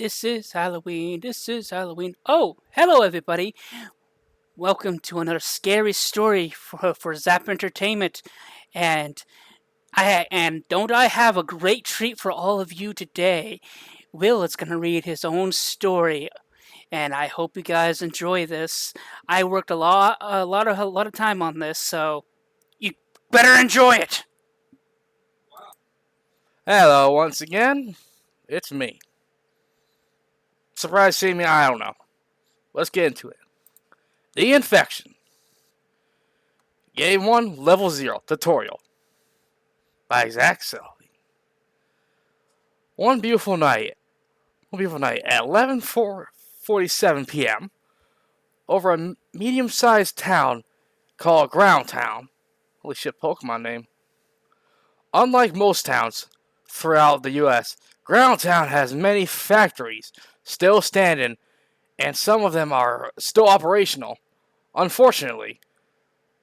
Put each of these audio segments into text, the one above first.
This is Halloween. This is Halloween. Oh, hello everybody. Welcome to another scary story for Zap Entertainment. And don't I have a great treat for all of you today? Will is going to read his own story, and I hope you guys enjoy this. I worked a lot of time on this, so you better enjoy it. Hello, once again. It's me. Surprised seeing me? I don't know. Let's get into it. The Infection. Game 1, Level 0, Tutorial. By Zach Selby. One beautiful night at 11:47 p.m., over a medium-sized town called Ground Town. Holy shit, Pokemon name. Unlike most towns throughout the U.S., Ground Town has many factories still standing, and some of them are still operational. Unfortunately,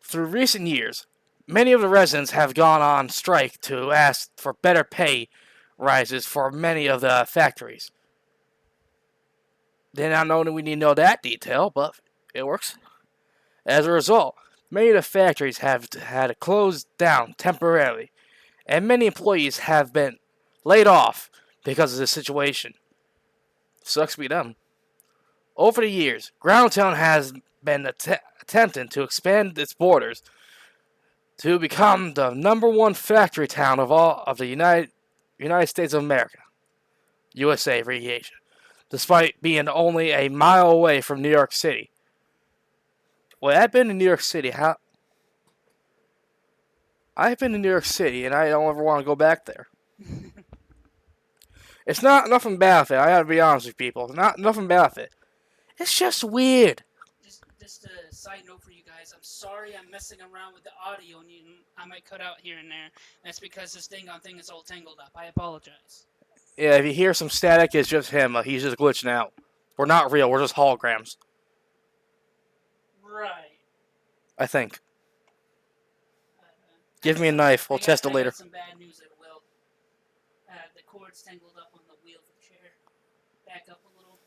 through recent years, many of the residents have gone on strike to ask for better pay rises for many of the factories. Did not know that we need to know that detail, but it works. As a result, many of the factories have had to close down temporarily, and many employees have been laid off because of this situation. Sucks to be them. Over the years, Groundtown has been attempting to expand its borders to become the number one factory town of all of the United States of America, USA abbreviation, despite being only a mile away from New York City. Well, I've been to New York City. I've been to New York City, and I don't ever want to go back there. It's not nothing bad with it. I gotta be honest with people. Not nothing bad with it. It's just weird. Just a side note for you guys. I'm sorry I'm messing around with the audio, and I might cut out here and there. That's because this thing is all tangled up. I apologize. Yeah, if you hear some static, it's just him. He's just glitching out. We're not real. We're just holograms. Right. I think. Uh, Give me a knife. We'll test it I later. got some bad news there, Will. The cord's tangled up on the wheel of the chair. Back up a little.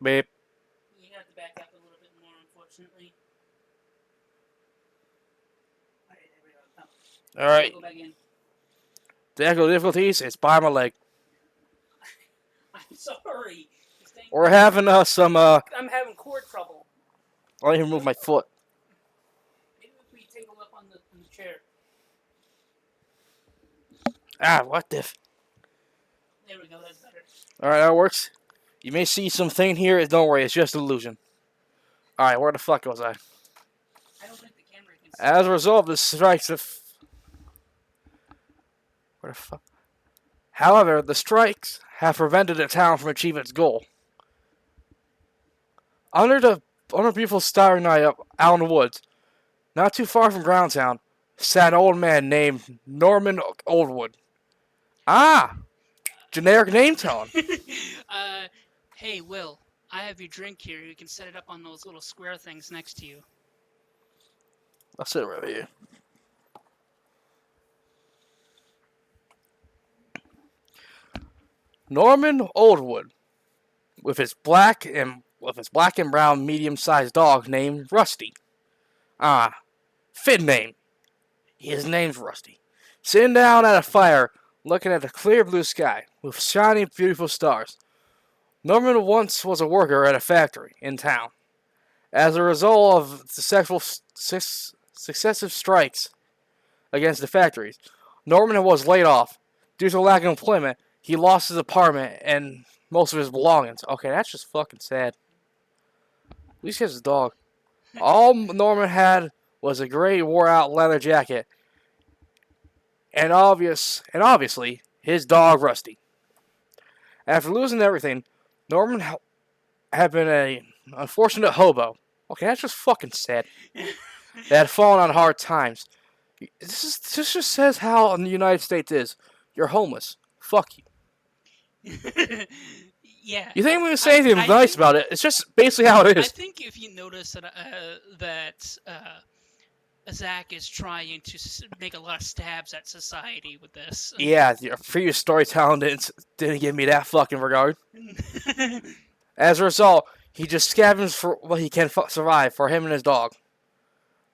Beep. You have to back up a little bit more, unfortunately. Alright, there we go. Alright. Go back in. Technical difficulties. It's by my leg. I'm sorry. We're having some. I'm having cord trouble. I'll even move my foot. Maybe if we tangle up on the chair. What the? There we go. That's better. Alright, that works. You may see something here. Don't worry. It's just illusion. Alright, where the fuck was I? I don't think the camera can see. As a result of the strikes where the fuck? However, the strikes have prevented the town from achieving its goal. Under a beautiful starry night out in the woods, not too far from Groundtown, sat an old man named Norman Oldwood. Generic name tone. Hey, Will, I have your drink here. You can set it up on those little square things next to you. I'll sit right here. Norman Oldwood, with his black and brown medium-sized dog named Rusty. Fit name. His name's Rusty. Sitting down at a fire, looking at the clear blue sky with shiny, beautiful stars. Norman once was a worker at a factory in town. As a result of successive strikes against the factories, Norman was laid off. Due to lack of employment, he lost his apartment and most of his belongings. Okay, that's just fucking sad. At least he has his dog. All Norman had was a gray, wore-out leather jacket, and obviously his dog Rusty. After losing everything, Norman had been an unfortunate hobo. Okay, that's just fucking sad. That had fallen on hard times. This just says how in the United States is. You're homeless. Fuck you. Yeah. You think I'm gonna say anything nice about it? It's just basically how it I is. think if you notice that Zach is trying to make a lot of stabs at society with this. Yeah, your previous storytelling didn't give me that fucking regard. As a result, he just scavens for what he can survive for him and his dog.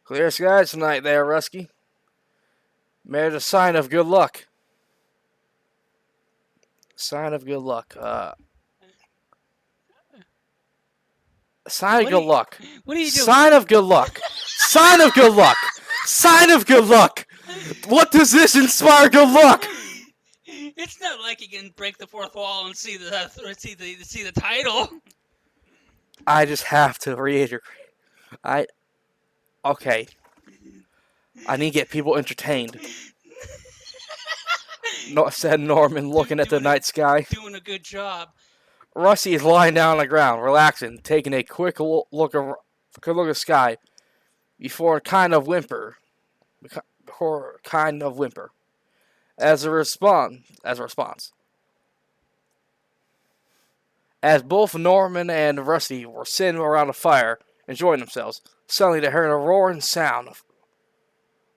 Clear skies tonight there, Rusky. There's a sign of good luck. Sign of good luck. Sign of What are good you, luck. what are you doing? Sign of good luck. Sign of good luck. Sign of good luck. What does this inspire good luck? It's not like you can break the fourth wall and see the title. I just have to reiterate. I okay. I need to get people entertained. No, said Norman, looking at the night sky. Doing a good job. Rusty is lying down on the ground, relaxing, taking a quick look at the sky before a kind of whimper. As a response. As both Norman and Rusty were sitting around a fire, enjoying themselves, suddenly they heard a roaring sound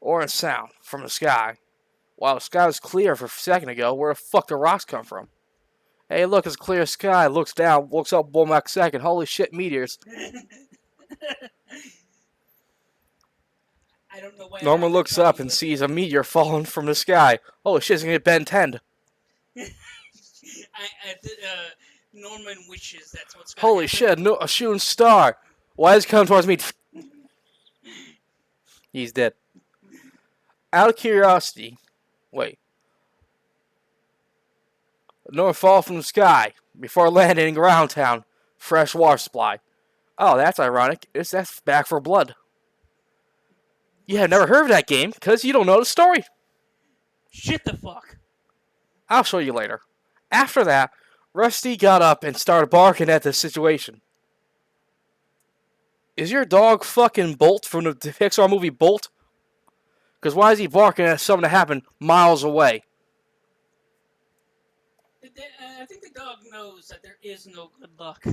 from the sky. While the sky was clear for a second ago, where the fuck the rocks come from? Hey, look, it's a clear sky. Looks down, looks up 1 second. Holy shit, meteors. I don't know why. Norman looks up and sees a meteor falling from the sky. Holy shit, it's gonna get Ben 10. Norman wishes that's what's going to Holy happen. shit, a shooting star. Why is he coming towards me? He's dead. Out of curiosity, wait. Norman fall from the sky before landing in Ground Town. Fresh water supply. Oh, that's ironic. That's Back for Blood. You have never heard of that game because you don't know the story. Shit the fuck. I'll show you later. After that, Rusty got up and started barking at the situation. Is your dog fucking Bolt from the Pixar movie Bolt? Because why is he barking at something that happened miles away? I think the dog knows that there is no good luck.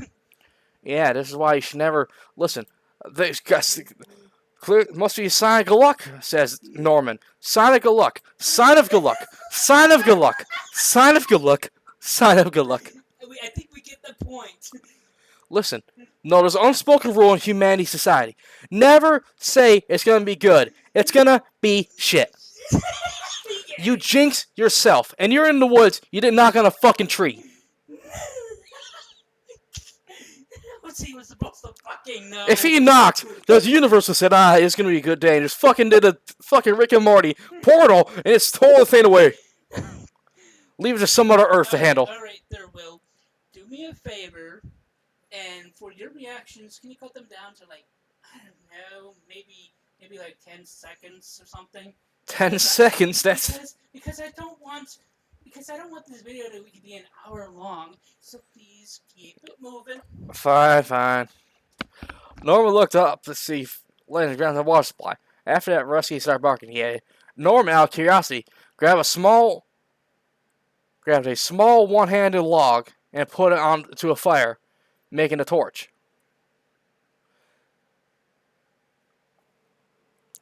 Yeah, this is why you should never listen. Clear, must be a sign of good luck, says Norman. Sign of good luck. Sign of good luck. Sign of good luck. Sign of good luck. Sign of good luck. I think we get the point. Listen, no, there's an unspoken rule in humanity society. Never say it's gonna be good. It's gonna be shit. You jinx yourself, and you're in the woods. You didn't knock on a fucking tree. He was supposed to fucking know. If he knocked, the universe would said, it's gonna be a good day, and just fucking did a fucking Rick and Morty portal, and it's tore the thing away. Leave it to some other Earth to handle. Alright, there, Will. Do me a favor, and for your reactions, can you cut them down to like, I don't know, maybe like 10 seconds or something? 10 seconds, that's... Because I don't want this video to be an hour long, so please keep it moving. Fine. Norman looked up to see landing ground the water supply. After that, Rusty started barking. Yeah, Norman, out of curiosity, grabbed a small one-handed log and put it onto a fire, making a torch.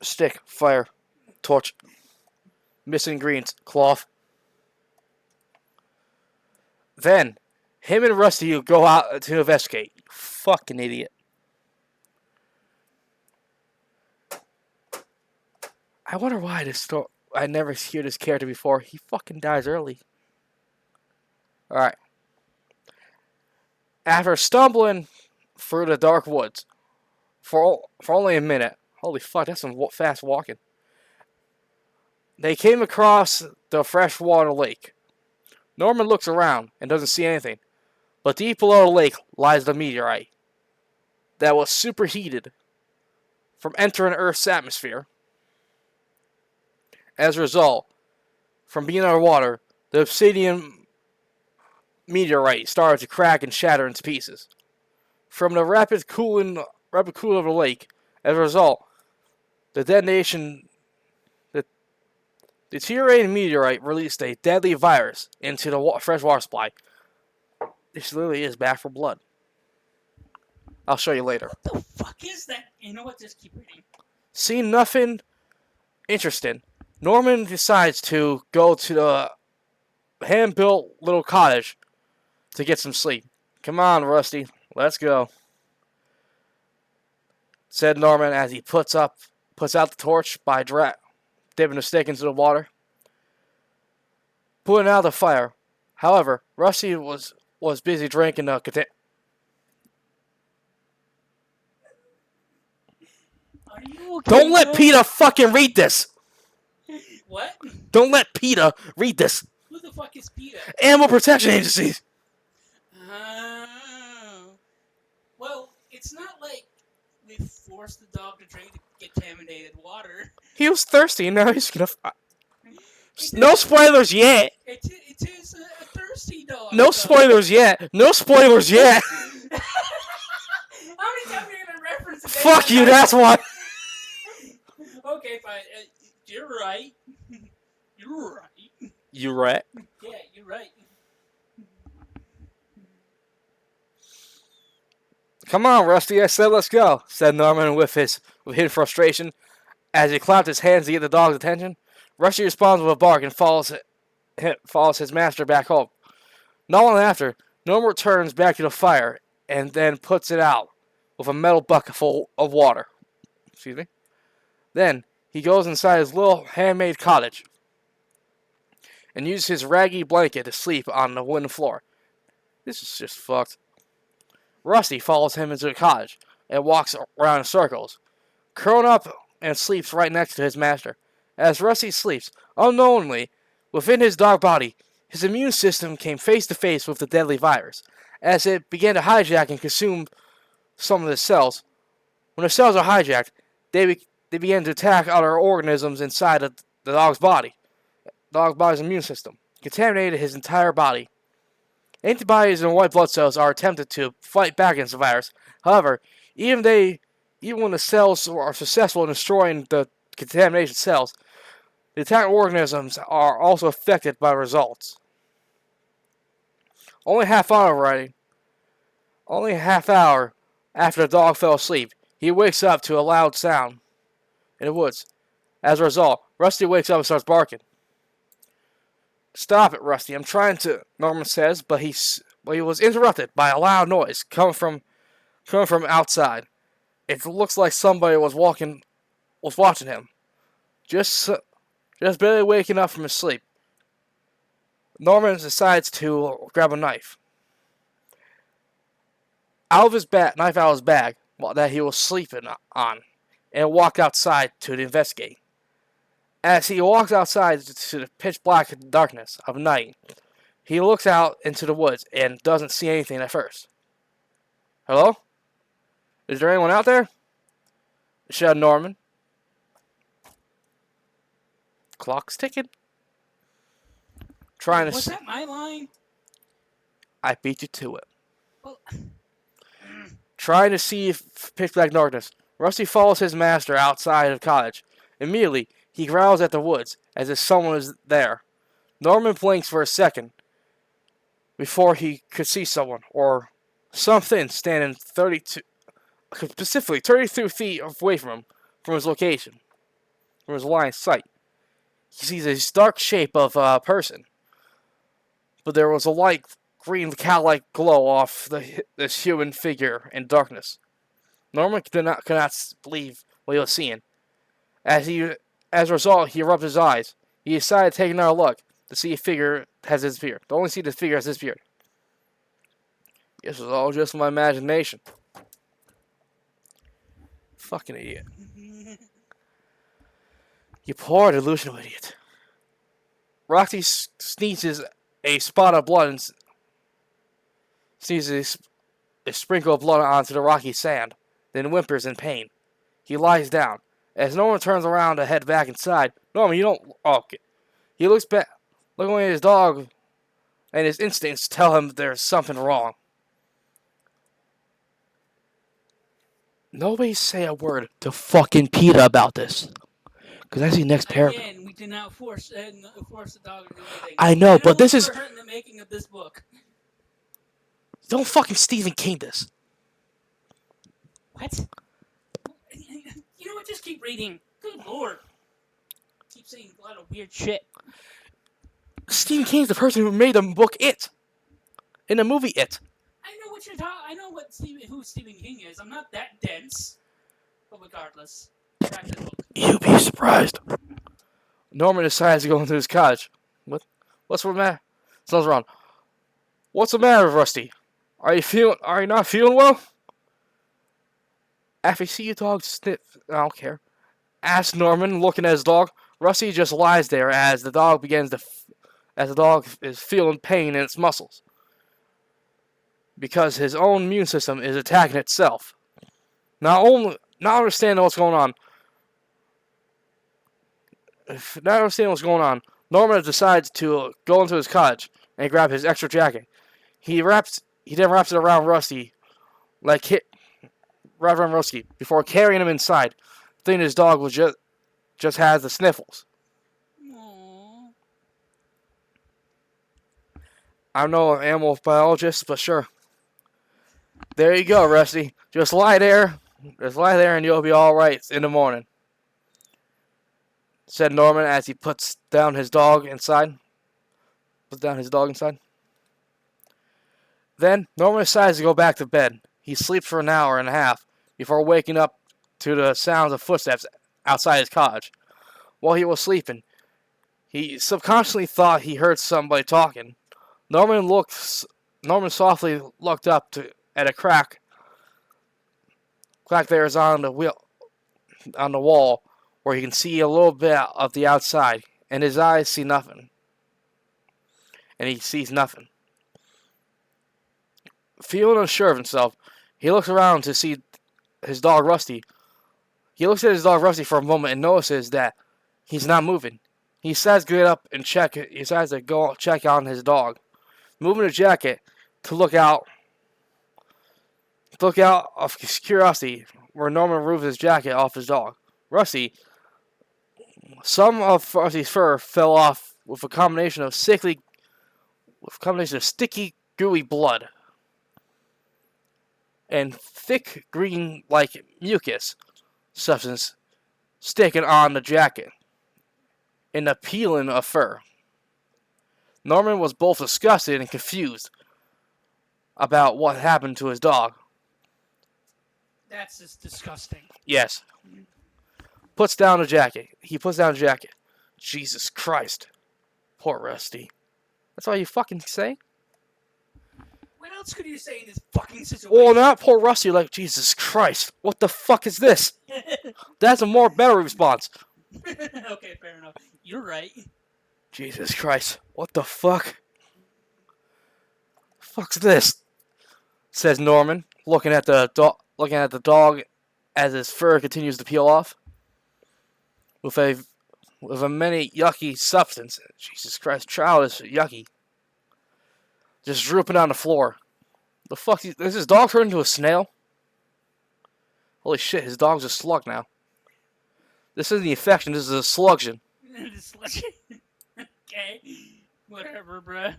Stick, fire, torch. Missing ingredients, cloth. Then, him and Rusty will go out to investigate. You fucking idiot. I wonder why I never hear this character before. He fucking dies early. Alright. After stumbling through the dark woods for only a minute. Holy fuck, that's some fast walking. They came across the freshwater lake. Norman looks around and doesn't see anything. But deep below the lake lies the meteorite that was superheated from entering Earth's atmosphere. As a result, from being underwater, the obsidian meteorite started to crack and shatter into pieces. From the rapid cooling of the lake, as a result, the deteriorating meteorite released a deadly virus into the fresh water supply. This literally is Back for Blood. I'll show you later. What the fuck is that? You know what? Just keep reading. Seeing nothing Interesting. Norman decides to go to the hand-built little cottage to get some sleep. Come on, Rusty, let's go," said Norman as he puts out the torch by dipping a stick into the water, putting out the fire. However, Rusty was busy drinking a Are you okay? Don't let PETA fucking read this. What? Don't let PETA read this. Who the fuck is PETA? Animal Protection Agencies. Oh. Well, it's not like we forced the dog to drink the contaminated water. He was thirsty, and now he's gonna. No spoilers yet. It is a thirsty dog. No spoilers yet. No spoilers yet. How many times are you gonna reference it? Fuck you. That's why. Okay, fine. You're right. You're right. You right. Yeah, you're right. Come on, Rusty. I said let's go," said Norman with hidden frustration as he clapped his hands to get the dog's attention. Rusty responds with a bark and follows his master back home. Not long after, Norman returns back to the fire and then puts it out with a metal bucket full of water. Excuse me. Then he goes inside his little handmade cottage and uses his raggy blanket to sleep on the wooden floor. This is just fucked. Rusty follows him into the cottage and walks around in circles, curling up and sleeps right next to his master. As Rusty sleeps, unknowingly, within his dark body, his immune system came face to face with the deadly virus. As it began to hijack and consume some of the cells, when the cells are hijacked, they began to attack other organisms inside of the dog's body. The dog's body's immune system contaminated his entire body. Antibodies and white blood cells are attempted to fight back against the virus. However, even when the cells are successful in destroying the contamination cells, the attacked organisms are also affected by the results. Only half hour after the dog fell asleep, he wakes up to a loud sound in the woods. As a result, Rusty wakes up and starts barking. "Stop it, Rusty. I'm trying to," Norman says, but he was interrupted by a loud noise coming from outside. It looks like somebody was watching him. Just barely waking up from his sleep, Norman decides to grab a knife out of his bag that he was sleeping on, and walk outside to investigate. As he walks outside to the pitch black darkness of night, he looks out into the woods and doesn't see anything at first. "Hello? Is there anyone out there?" shouted Norman. Clock's ticking. Was that my line? I beat you to it. Well, Trying to see pitch black darkness, Rusty follows his master outside of the cottage. Immediately, he growls at the woods as if someone is there. Norman blinks for a second before he could see someone or something standing specifically 32 feet away from his location, from his line of sight. He sees a dark shape of a person, but there was a light green cow-like glow off this human figure in darkness. Norman could not believe what he was seeing. As a result, he rubbed his eyes. He decided to take another look to see if figure has disappeared. To only see the figure has disappeared. This was all just my imagination. Fucking idiot. You poor delusional idiot. Roxy sneezes a spot of blood and sneezes a sprinkle of blood onto the rocky sand, then whimpers in pain. He lies down. As Norman turns around to head back inside, Norman, you don't... Oh, okay. He looks back, looking at his dog, and his instincts tell him there's something wrong. Nobody say a word to fucking PETA about this. Because that's the next paragraph. Again, we did not force the dog to do anything. I know, but this is... hurting the making of this book. Don't fucking Stephen King this. What? You know what? Just keep reading. Good lord. keep saying a lot of weird shit. Stephen King's the person who made the book It. In the movie It. I know what you're talking. I know who Stephen King is. I'm not that dense. But regardless, back to the book. You'd be surprised. Norman decides to go into his cottage. What's the matter? Something's wrong. What's the matter, Rusty? Are you not feeling well? After you see your dog sniff, I don't care. Asked Norman, looking at his dog. Rusty just lies there as the dog is feeling pain in its muscles. Because his own immune system is attacking itself. Not understanding what's going on. Norman decides to go into his cottage and grab his extra jacket. He then wraps it around Rusty, before carrying him inside, thinking his dog was just has the sniffles. Aww. I'm no animal biologist, but sure. There you go, Rusty. Just lie there, and you'll be all right in the morning," said Norman as he puts down his dog inside. Then Norman decides to go back to bed. He sleeps for an hour and a half before waking up to the sounds of footsteps outside his cottage. While he was sleeping, he subconsciously thought he heard somebody talking. Norman softly looked up at a crack there is on the wall, where he can see a little bit of the outside, and his eyes see nothing. And he sees nothing. Feeling unsure of himself, he looks around to see his dog Rusty. He looks at his dog Rusty for a moment and notices that he's not moving. He decides to get up and check. He decides to go check on his dog, moving the jacket to look out of curiosity where Norman removed his jacket off his dog. Some of Rusty's fur fell off with a combination of sticky, gooey blood and thick green-like mucus substance sticking on the jacket in the peeling of fur. Norman was both disgusted and confused about what happened to his dog. That's just disgusting. Yes. He puts down the jacket. Jesus Christ. Poor Rusty. That's all you fucking say? What else could you say in this fucking situation? Well, not poor Rusty, like, Jesus Christ. What the fuck is this? That's a better response. Okay, fair enough. You're right. Jesus Christ. What the fuck? Fuck's this? Says Norman, looking at the dog as his fur continues to peel off. With a many yucky substance. Jesus Christ, child is yucky. Just drooping on the floor. The fuck is his dog turned into a snail? Holy shit, his dog's a slug now. This isn't the infection, this is a slugsion. Okay. Whatever, bruh.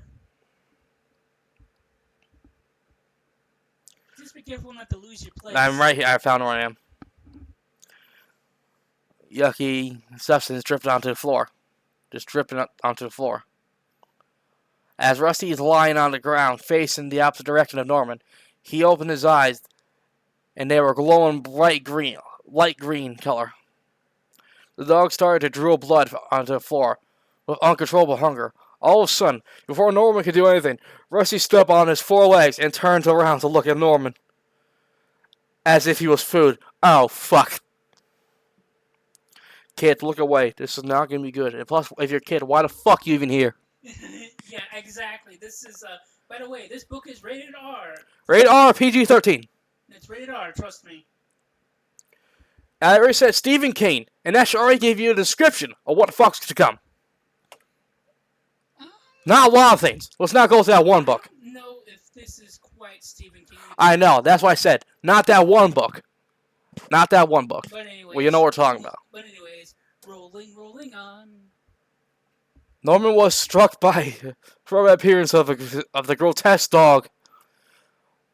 Just be careful not to lose your place. I'm right here, I found where I am. Yucky substance dripping onto the floor. Just dripping onto the floor. As Rusty is lying on the ground, facing the opposite direction of Norman, he opened his eyes, and they were glowing light green color. The dog started to drool blood onto the floor with uncontrollable hunger. All of a sudden, before Norman could do anything, Rusty stood up on his four legs and turned around to look at Norman, as if he was food. Oh, fuck. Kid, look away. This is not going to be good. And plus, if you're a kid, why the fuck are you even here? Yeah, exactly. This is, by the way, this book is rated R. Rated R, PG-13. It's rated R, trust me. I already said Stephen King, and that should already give you a description of what the fuck's to come. Not a lot of things. Let's not go to that one book. I don't know if this is quite Stephen King. I know. That's why I said, not that one book. Not that one book. But anyways, well, you know what we're talking about. But anyways, rolling on. Norman was struck by the appearance of the grotesque dog.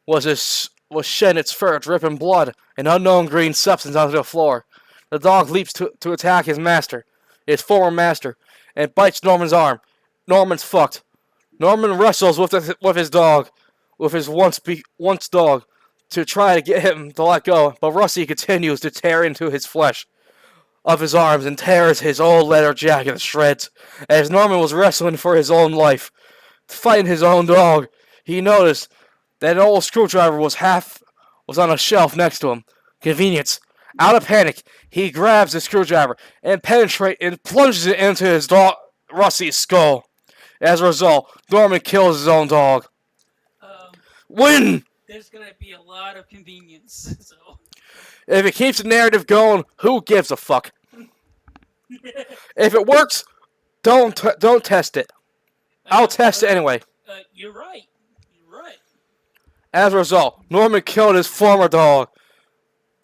Was shedding its fur, dripping blood, and unknown green substance onto the floor. The dog leaps to attack his master. his former master, and bites Norman's arm. Norman's fucked. Norman wrestles with his dog, with his once dog, to try to get him to let go, but Rusty continues to tear into his flesh of his arms and tears his old leather jacket to shreds. As Norman was wrestling for his own life, fighting his own dog, he noticed that an old screwdriver was on a shelf next to him. Convenience. Out of panic, he grabs the screwdriver and plunges it into his dog Rusty's skull. As a result, Norman kills his own dog. Win! There's gonna be a lot of convenience, so. If it keeps the narrative going, who gives a fuck? If it works, don't test it. I'll test it anyway. You're right. You're right. As a result, Norman killed his former dog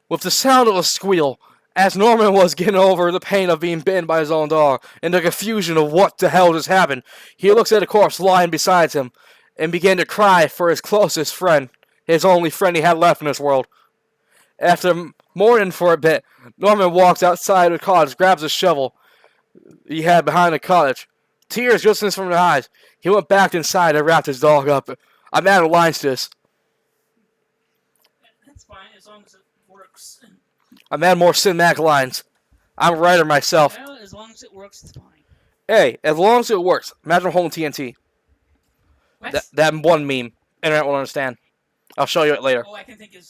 with the sound of a squeal. As Norman was getting over the pain of being bitten by his own dog and the confusion of what the hell just happened, he looks at the corpse lying beside him and began to cry for his closest friend, his only friend he had left in this world. After mourning for a bit, Norman walks outside the cottage, grabs a shovel he had behind the cottage. Tears glistening from his eyes. He went back inside and wrapped his dog up. I'm adding lines to this. That's fine, as long as it works. I'm adding more cinematic lines. I'm a writer myself. Well, as long as it works, it's fine. Hey, as long as it works. Imagine holding TNT. That one meme. Internet will understand. I'll show you it later. Oh, I can think of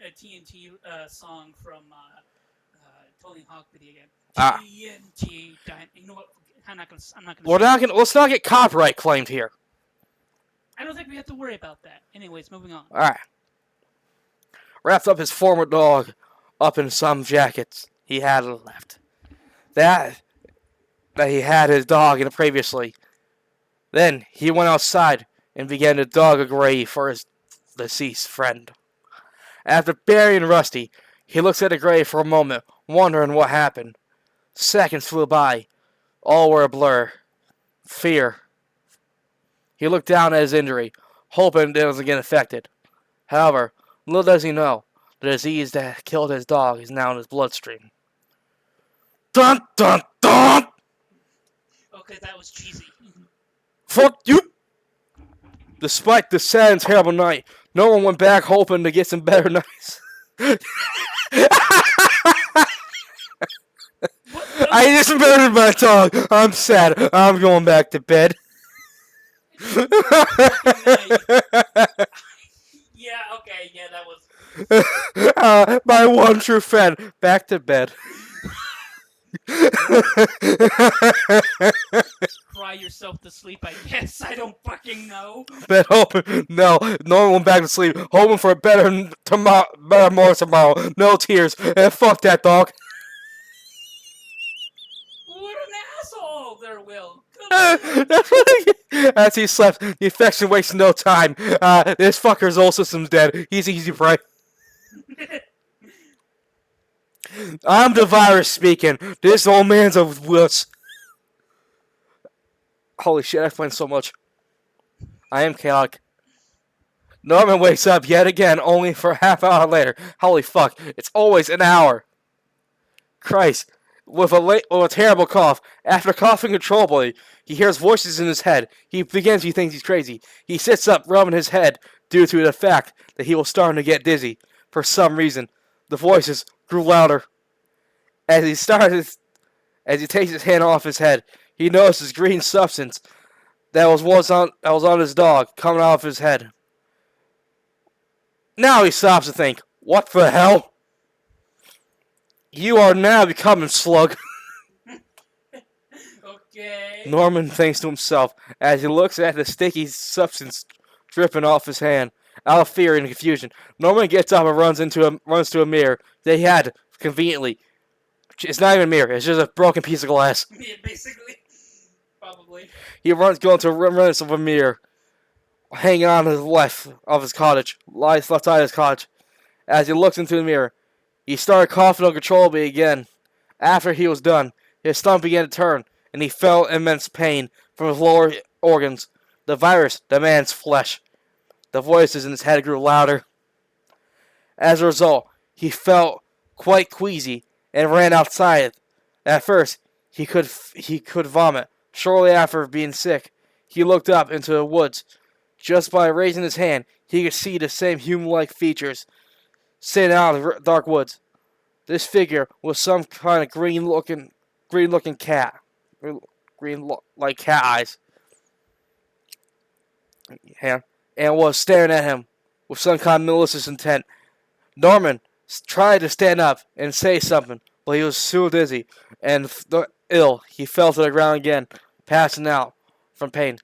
a TNT song from Tony Hawk video game. TNT. You know what? I'm not gonna. Let's not get copyright claimed here. I don't think we have to worry about that. Anyways, moving on. All right. Wrapped up his former dog up in some jackets he had left. That he had his dog in it previously. Then he went outside and began to dig a grave for his deceased friend. After burying Rusty, he looks at the grave for a moment, wondering what happened. Seconds flew by. All were a blur. Fear. He looked down at his injury, hoping it wasn't getting infected. However, little does he know, the disease that killed his dog is now in his bloodstream. Dun dun dun! Okay, that was cheesy. Fuck you! Despite the sad and terrible night, no one went back hoping to get some better nights. I just murdered my dog. I'm sad. I'm going back to bed. Yeah, okay, yeah, that was... my one true friend. Back to bed. Cry yourself to sleep, I guess. I don't fucking know. Bed hoping. No one went back to sleep. Hoping for a better more tomorrow. No tears. And fuck that dog. What an asshole there, Will. As he slept, the infection wastes no time. This fucker's whole system's dead. He's easy prey. I'm the virus speaking. This old man's a wuss. Holy shit, I've played so much. I am chaotic. Norman wakes up yet again, only for a half hour later. Holy fuck, it's always an hour. Christ. With a terrible cough. After coughing controllably, he hears voices in his head. He thinks he's crazy. He sits up, rubbing his head, due to the fact that he was starting to get dizzy. For some reason, the voices grew louder. As he takes his hand off his head, he notices green substance that was on his dog coming off his head. Now he stops to think, what the hell? You are now becoming slug. Okay. Norman thinks to himself as he looks at the sticky substance dripping off his hand. Out of fear and confusion, Norman gets up and runs to a mirror that he had conveniently. It's not even a mirror; it's just a broken piece of glass. Yeah, basically, probably. He goes to a remnants of a mirror, hanging on to the left of his cottage, left side of his cottage. As he looks into the mirror, he started coughing uncontrollably again. After he was done, his stomach began to turn, and he felt immense pain from his lower organs. The virus demands flesh. The voices in his head grew louder. As a result, he felt quite queasy and ran outside. At first, he could vomit. Shortly after being sick, he looked up into the woods. Just by raising his hand, he could see the same human-like features standing out of the dark woods. This figure was some kind of green-looking cat, like cat eyes, yeah, and was staring at him with some kind of malicious intent. Norman tried to stand up and say something, but he was so dizzy and ill he fell to the ground again, passing out from pain.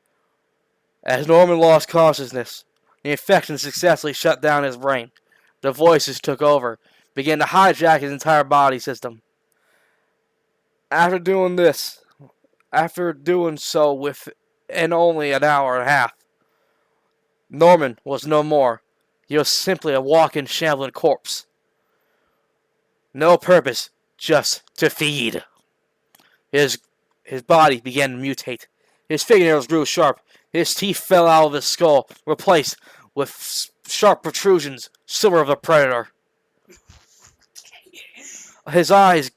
As Norman lost consciousness, the infection successfully shut down his brain. The voices took over, began to hijack his entire body system. After doing so within only an hour and a half, Norman was no more. He was simply a walking, shambling corpse. No purpose, just to feed. His body began to mutate. His fingernails grew sharp. His teeth fell out of his skull, replaced with sharp protrusions, similar to the predator. His eyes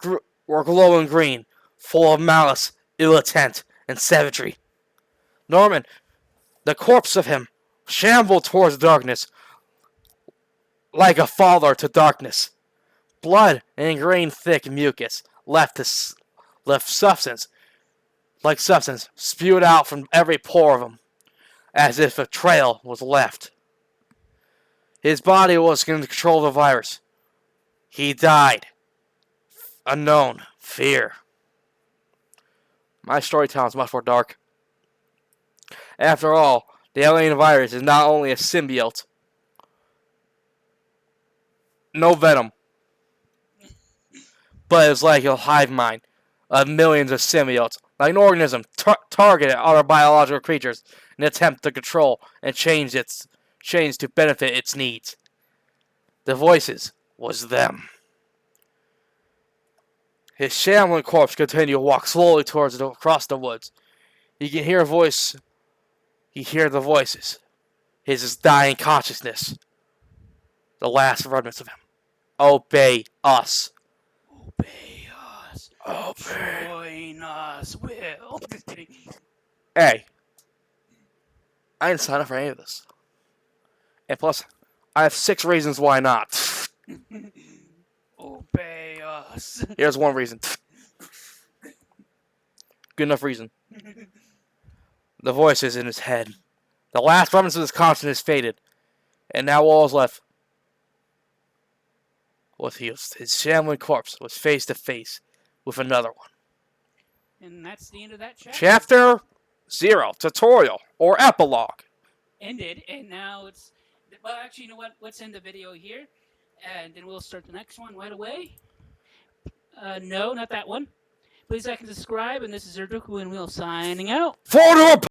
were glowing green, full of malice, ill intent, and savagery. Norman, the corpse of him, shambled towards darkness, like a father to darkness. Blood and ingrained thick mucus left substance, like substance, spewed out from every pore of him, as if a trail was left. His body was in control of the virus. He died. Unknown. Fear. My storytelling is much more dark. After all, the alien virus is not only a symbiote, no venom, but it's like a hive mind of millions of symbiotes, like an organism targeted at other biological creatures in an attempt to control and change to benefit its needs. The voices was them. His shambling corpse continued to walk slowly across the woods. He can hear the voices. His dying consciousness. The last remnants of him. Obey us. Obey us. Obey. Join us, Will. Hey, I didn't sign up for any of this. And plus, I have 6 reasons why not. Obey us. Here's one reason. Good enough reason. The voices in his head. The last remnants of his consciousness faded. And now all is left was his shambling corpse was face to face with another one. And that's the end of that chapter. Chapter 0, tutorial, or epilogue. Ended, and now it's... Well, actually, you know what? Let's end the video here, and then we'll start the next one right away. No, not that one. Please like and subscribe, and this is Erdoku and Will signing out. For